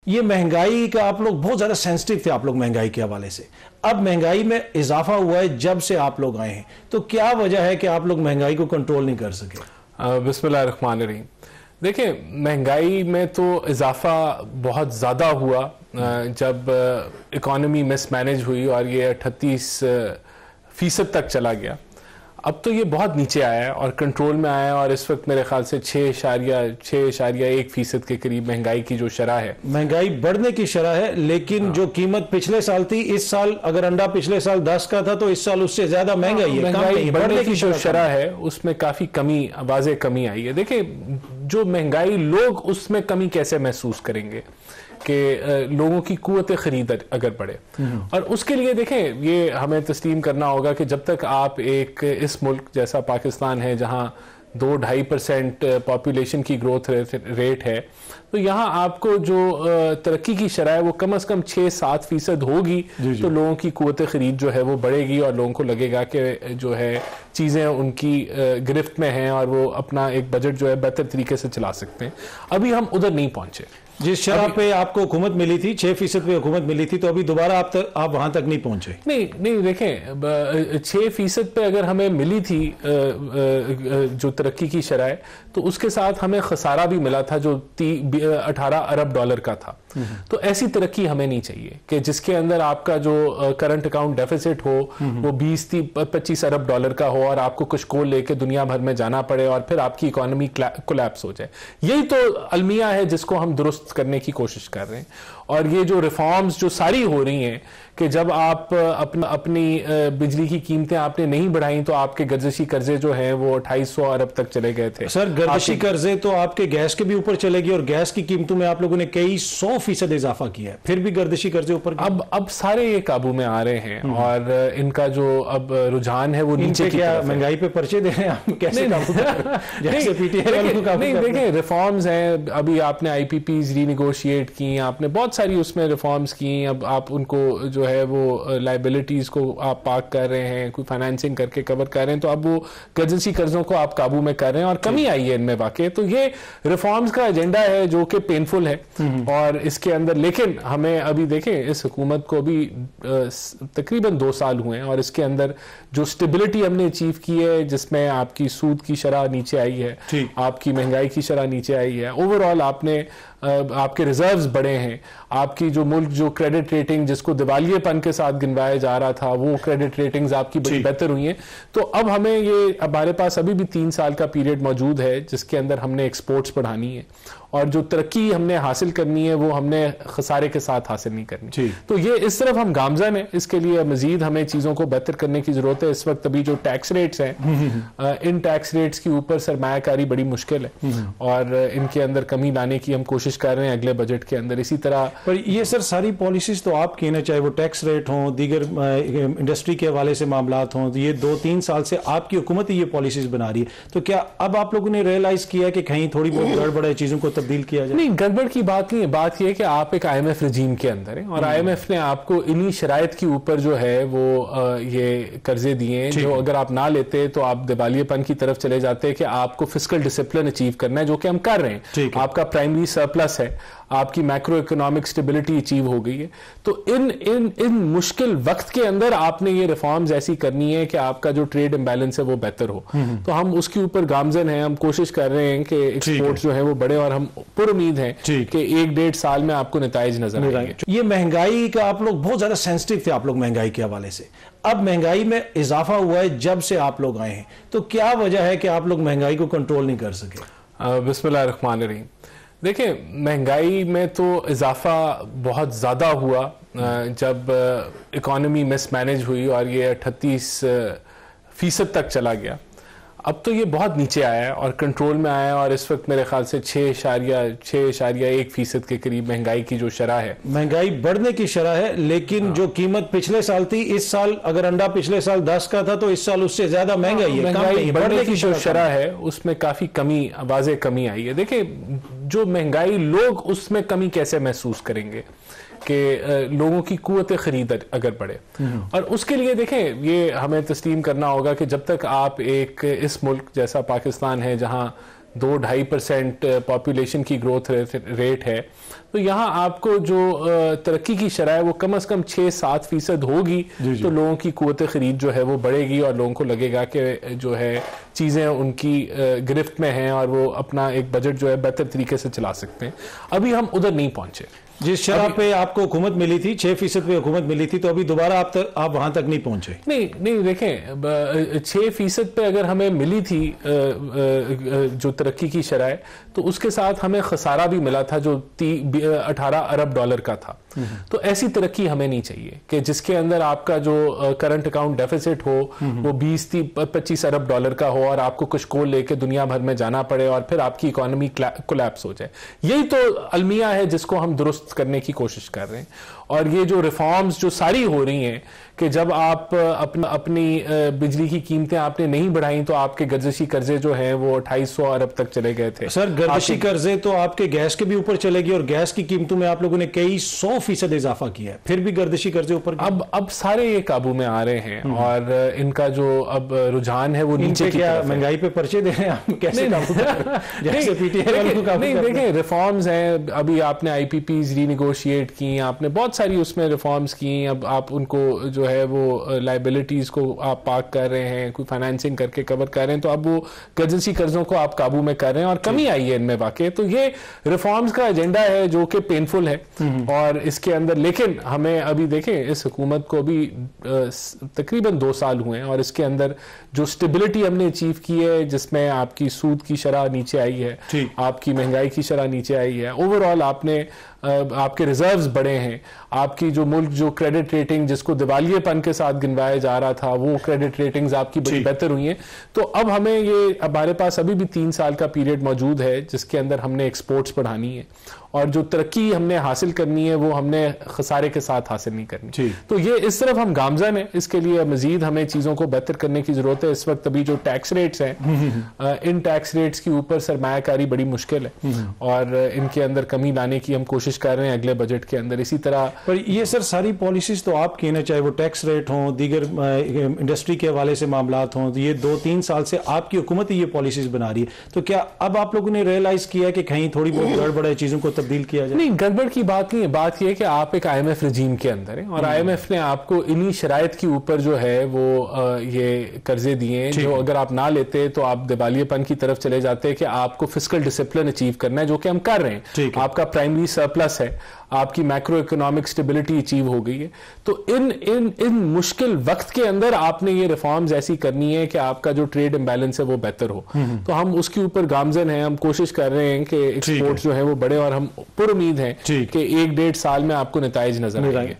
ये महंगाई का आप लोग बहुत ज्यादा सेंसिटिव थे, आप लोग महंगाई के हवाले से। अब महंगाई में इजाफा हुआ है जब से आप लोग आए हैं, तो क्या वजह है कि आप लोग महंगाई को कंट्रोल नहीं कर सके? बिस्मिल्लाहिर्रहमानिर्रहीम। देखिए, महंगाई में तो इजाफा बहुत ज़्यादा हुआ जब इकॉनमी मिसमैनेज हुई और ये 38% तक चला गया। अब तो ये बहुत नीचे आया है और कंट्रोल में आया है और इस वक्त मेरे ख्याल से 6.1% के करीब महंगाई की जो शरह है। महंगाई बढ़ने की शरह है, लेकिन जो कीमत पिछले साल थी, इस साल अगर अंडा पिछले साल 10 का था तो इस साल उससे ज्यादा महंगाई है। महंगाई बढ़ने की जो शरह है उसमें काफी कमी, वाज़ेह कमी आई है। देखिए, जो महंगाई, लोग उसमें कमी कैसे महसूस करेंगे कि लोगों की कुव्वत खरीद अगर बढ़े, और उसके लिए देखें, ये हमें तस्लीम करना होगा कि जब तक आप एक इस मुल्क जैसा पाकिस्तान है जहां 2-2.5% पॉपुलेशन की ग्रोथ रेट है, तो यहाँ आपको जो तरक्की की शरह है वो कम से कम 6-7% होगी। तो लोगों की कुव्वत खरीद जो है वो बढ़ेगी और लोगों को लगेगा कि जो है चीज़ें उनकी गिरफ्त में हैं और वो अपना एक बजट जो है बेहतर तरीके से चला सकते हैं। अभी हम उधर नहीं पहुंचे। जिस शरह पे आपको हुकूमत मिली थी, 6% पे हुकूमत मिली थी, तो अभी दोबारा आप वहां तक नहीं पहुंचे। नहीं देखें, 6% पे अगर हमें मिली थी जो तरक्की की शरह, तो उसके साथ हमें खसारा भी मिला था जो 18 अरब डॉलर का था। तो ऐसी तरक्की हमें नहीं चाहिए कि जिसके अंदर आपका जो करंट अकाउंट डेफिसिट हो वो 20-25 अरब डॉलर का हो और आपको कुछ को लेके दुनिया भर में जाना पड़े और फिर आपकी इकोनॉमी कोलैप्स हो जाए। यही तो अलमिया है जिसको हम दुरुस्त करने की कोशिश कर रहे हैं। और ये जो रिफॉर्म्स जो सारी हो रही हैं कि जब आप अपनी बिजली की कीमतें आपने नहीं बढ़ाई तो आपके गर्दिशी कर्जे जो हैं वो 250 अरब तक चले गए थे। सर, गर्दिशी कर्जे तो आपके गैस के भी ऊपर चले गए और गैस की कीमतों में आप लोगों ने कई 100% इजाफा किया है, फिर भी गर्दिशी कर्जे ऊपर। अब सारे ये काबू में आ रहे हैं और इनका जो अब रुझान है वो नीचे। क्या महंगाई पे पर्चे दे रहे हैं आप? कैसे काबू जैसे पीटीआई को काबू? नहीं, देखिए, रिफॉर्म्स हैं। अभी आपने IPPs रीनिगोशिएट की, आपने बहुत सारी उसमें रिफॉर्म्स की। अब आप उनको जो है वो लाइबिलिटीज को आप पाक कर रहे हैं, कोई फाइनेंसिंग करके कवर कर रहे हैं, तो अब वो गर्दिशी कर्जों को आप काबू में कर रहे हैं और कमी आई है इनमें वाकई। तो ये रिफॉर्म्स का एजेंडा है जो कि पेनफुल है और इसके अंदर, लेकिन हमें अभी देखें, इस हुकूमत को भी तकरीबन 2 साल हुए हैं और इसके अंदर जो स्टेबिलिटी हमने अचीव की है, जिसमें आपकी सूद की शरह नीचे आई है, आपकी महंगाई की शरह नीचे आई है, ओवरऑल आपके रिजर्व्स बढ़े हैं, आपकी जो मुल्क जो क्रेडिट रेटिंग जिसको दिवालियेपन के साथ गिनवाया जा रहा था वो क्रेडिट रेटिंग्स आपकी बड़ी बेहतर हुई हैं। तो अब हमारे पास अभी भी 3 साल का पीरियड मौजूद है जिसके अंदर हमने एक्सपोर्ट्स बढ़ानी है और जो तरक्की हमने हासिल करनी है वो हमने खसारे के साथ हासिल नहीं करनी। तो ये इस तरफ हम गामजन है, इसके लिए मजीद हमें चीज़ों को बेहतर करने की जरूरत है। इस वक्त अभी जो टैक्स रेट्स हैं, इन टैक्स रेट्स के ऊपर सरमायाकारी बड़ी मुश्किल है और इनके अंदर कमी लाने की हम कोशिश कर रहे हैं अगले बजट के अंदर। इसी तरह पर ये सर सारी पॉलिसीज तो आपकी ना, चाहे वो टैक्स रेट हों, दीगर इंडस्ट्री के हवाले से मामलात हों, ये 2-3 साल से आपकी हुकूमत ही ये पॉलिसीज बना रही है। तो क्या अब आप लोगों ने रियलाइज किया कि कहीं थोड़ी बहुत गड़बड़ है, चीजों को तब्दील किया जाए? नहीं, गड़बड़ की बात नहीं है। बात यह है कि आप एक IMF रजीम के अंदर है और IMF ने आपको इन्हीं शराइत के ऊपर जो है वो ये कर्जे दिए जो अगर आप ना लेते तो आप दिवालियेपन की तरफ चले जाते कि आपको फिस्कल डिसिप्लिन अचीव करना है, जो कि हम कर रहे हैं। आपका प्राइमरी सरप्लस है, आपकी मैक्रो इकोनॉमिक स्टेबिलिटी अचीव हो गई है। तो इन मुश्किल वक्त के अंदर आपने ये रिफॉर्म्स ऐसी करनी है कि आपका जो ट्रेड इंबैलेंस है वो बेहतर हो। तो हम उसके ऊपर गामजन हैं, हम कोशिश कर रहे हैं कि एक्सपोर्ट जो है वो बढ़े और हम पूरी उम्मीद है कि 1-1.5 साल में आपको नताइज नजर आएंगे। ये महंगाई का आप लोग बहुत ज्यादा सेंसिटिव थे, आप लोग महंगाई के हवाले से। अब महंगाई में इजाफा हुआ है जब से आप लोग आए हैं, तो क्या वजह है कि आप लोग महंगाई को कंट्रोल नहीं कर सके? बिस्मिल्लाहिर्रहमानिर्रहीम। देखिए, महंगाई में तो इजाफा बहुत ज़्यादा हुआ जब इकॉनमी मिसमैनेज हुई और ये 38% तक चला गया। अब तो ये बहुत नीचे आया है और कंट्रोल में आया है और इस वक्त मेरे ख्याल से 6.1% के करीब महंगाई की जो शरह है। महंगाई बढ़ने की शरह है, लेकिन जो कीमत पिछले साल थी, इस साल अगर अंडा पिछले साल 10 का था तो इस साल उससे ज्यादा महंगाई है। महंगाई बढ़ने की जो शरह है उसमें काफी कमी, वाज़ेह कमी आई है। देखिए, जो महंगाई, लोग उसमें कमी कैसे महसूस करेंगे कि लोगों की कुव्वत खरीद अगर बढ़े, और उसके लिए देखें, ये हमें तस्लीम करना होगा कि जब तक आप एक इस मुल्क जैसा पाकिस्तान है जहां 2-2.5% पॉपुलेशन की ग्रोथ रेट है, तो यहाँ आपको जो तरक्की की शरह है वो कम से कम 6-7% होगी, तो लोगों की कुव्वत खरीद जो है वो बढ़ेगी और लोगों को लगेगा कि जो है चीज़ें उनकी गिरफ्त में हैं और वो अपना एक बजट जो है बेहतर तरीके से चला सकते हैं। अभी हम उधर नहीं पहुंचे। जिस शराब पे आपको हुकूमत मिली थी 6% पे हुकूमत मिली थी, तो अभी दोबारा आप वहां तक नहीं पहुंचे। नहीं देखें, 6% पे अगर हमें मिली थी जो तरक्की की शरह, तो उसके साथ हमें खसारा भी मिला था जो 18 अरब डॉलर का था। तो ऐसी तरक्की हमें नहीं चाहिए कि जिसके अंदर आपका जो करंट अकाउंट डेफिसिट हो वो 20-25 अरब डॉलर का हो और आपको कुछ को लेके दुनिया भर में जाना पड़े और फिर आपकी इकोनॉमी कोलैप्स हो जाए। यही तो अलमिया है जिसको हम दुरुस्त करने की कोशिश कर रहे हैं। और ये जो रिफॉर्म्स जो सारी हो रही हैं कि जब आप अपनी बिजली की कीमतें आपने नहीं बढ़ाई तो आपके गर्दिशी कर्जे जो हैं वो 2800 अरब तक चले गए थे। सर, गर्दिशी कर्जे तो आपके गैस के भी ऊपर चलेगी और गैस की कीमतों में आप लोगों ने कई 100% इजाफा किया है, फिर भी गर्दिशी कर्जे ऊपर। अब सारे ये काबू में आ रहे हैं और इनका जो अब रुझान है वो नीचे की तरफ। महंगाई पे पर्चे दे रहे हैं आप, कैसे काबू जैसे नहीं देखें, रिफॉर्म्स हैं। अभी आपने IPPs रीनिगोशिएट की, आपने बहुत सारी उसमें रिफॉर्म्स की। अब आप उनको जो है वो लाइबिलिटीज को आप पाक कर रहे हैं, कोई फाइनेंसिंग करके कवर कर रहे हैं, तो अब वो गर्दिशी कर्जों को आप काबू में कर रहे हैं और कमी आई है इनमें वाकई। तो ये रिफॉर्म्स का एजेंडा है जो कि पेनफुल है और इसके अंदर, लेकिन हमें अभी देखें इस हुकूमत को भी तकरीबन 2 साल हुए हैं और इसके अंदर जो स्टेबिलिटी हमने अचीव की है, जिसमें आपकी सूद की शरह नीचे आई है, आपकी महंगाई की शरह नीचे आई है, ओवरऑल आपके रिजर्व्स बढ़े हैं, आपकी जो मुल्क जो क्रेडिट रेटिंग जिसको दिवालियेपन के साथ गिनवाया जा रहा था वो क्रेडिट रेटिंग्स आपकी बड़ी बेहतर हुई हैं। तो अब हमारे पास अभी भी 3 साल का पीरियड मौजूद है जिसके अंदर हमने एक्सपोर्ट्स बढ़ानी है और जो तरक्की हमने हासिल करनी है वो हमने खसारे के साथ हासिल नहीं करनी। तो ये इस तरफ हम गामजन है, इसके लिए मजीद हमें चीज़ों को बेहतर करने की जरूरत है। इस वक्त अभी जो टैक्स रेट्स हैं इन टैक्स रेट्स के ऊपर सरमायाकारी बड़ी मुश्किल है और इनके अंदर कमी लाने की हम कोशिश कर रहे हैं अगले बजट के अंदर। इसी तरह पर ये सर सारी पॉलिसीज तो आपकी है ना, चाहे वो टैक्स रेट हों, दीगर इंडस्ट्री के हवाले से मामलात हों, तो ये 2-3 साल से आपकी हुकूमत ही ये पॉलिसीज बना रही है। तो क्या अब आप लोगों ने रियलाइज किया कि कहीं थोड़ी बहुत गड़बड़ है, चीजों को तब्दील किया जाए? नहीं, गड़बड़ की बात नहीं है। बात यह है कि आप एक IMF रजीम के अंदर हैं और IMF ने आपको इन्हीं शराइत के ऊपर जो है वो ये कर्जे दिए हैं जो अगर आप ना लेते तो आप दिवालियेपन की तरफ चले जाते कि आपको फिस्कल डिसिप्लिन अचीव करना है, जो कि हम कर रहे हैं। आपका प्राइमरी सरप्लस है, आपकी मैक्रो इकोनॉमिक स्टेबिलिटी अचीव हो गई है। तो इन मुश्किल वक्त के अंदर आपने ये रिफॉर्म्स ऐसी करनी है कि आपका जो ट्रेड इम्बैलेंस है वो बेहतर हो। तो हम उसके ऊपर गामजन हैं, हम कोशिश कर रहे हैं कि एक्सपोर्ट जो है वो बढ़े और हम पुर उम्मीद हैं कि 1-1.5 साल में आपको नताइज नजर आएंगे।